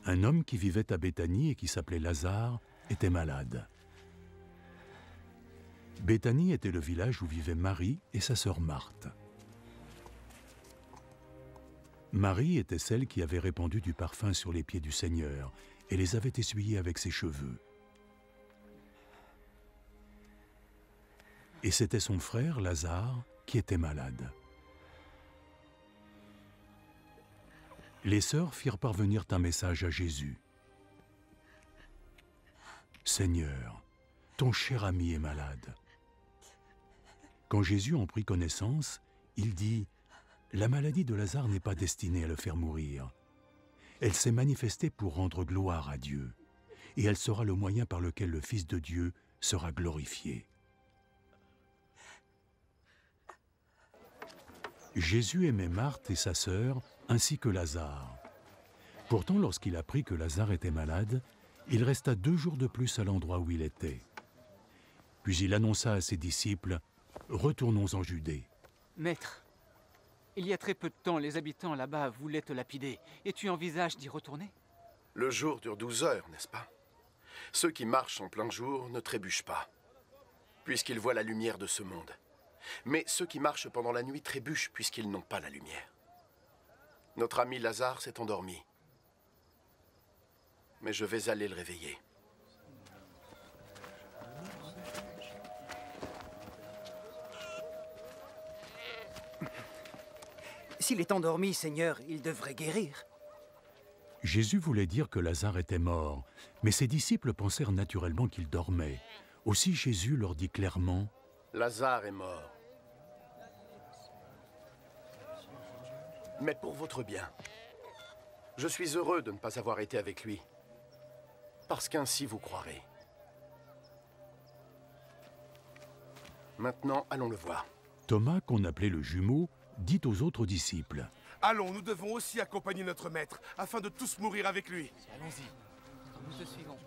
Un homme qui vivait à Béthanie et qui s'appelait Lazare était malade. Béthanie était le village où vivaient Marie et sa sœur Marthe. Marie était celle qui avait répandu du parfum sur les pieds du Seigneur et les avait essuyés avec ses cheveux. Et c'était son frère, Lazare, qui était malade. Les sœurs firent parvenir un message à Jésus. « Seigneur, ton cher ami est malade. » Quand Jésus en prit connaissance, il dit « La maladie de Lazare n'est pas destinée à le faire mourir. Elle s'est manifestée pour rendre gloire à Dieu, et elle sera le moyen par lequel le Fils de Dieu sera glorifié. » Jésus aimait Marthe et sa sœur, ainsi que Lazare. Pourtant, lorsqu'il apprit que Lazare était malade, il resta 2 jours de plus à l'endroit où il était. Puis il annonça à ses disciples « Retournons en Judée. » Maître, il y a très peu de temps, les habitants là-bas voulaient te lapider, et tu envisages d'y retourner? Le jour dure 12 heures, n'est-ce pas? Ceux qui marchent en plein jour ne trébuchent pas, puisqu'ils voient la lumière de ce monde. Mais ceux qui marchent pendant la nuit trébuchent puisqu'ils n'ont pas la lumière. Notre ami Lazare s'est endormi. Mais je vais aller le réveiller. S'il est endormi, Seigneur, il devrait guérir. Jésus voulait dire que Lazare était mort, mais ses disciples pensèrent naturellement qu'il dormait. Aussi Jésus leur dit clairement « Lazare est mort. Mais pour votre bien, je suis heureux de ne pas avoir été avec lui, parce qu'ainsi vous croirez. Maintenant, allons le voir. » Thomas, qu'on appelait le jumeau, dit aux autres disciples « Allons, nous devons aussi accompagner notre maître, afin de tous mourir avec lui. » Allons-y, nous te suivons.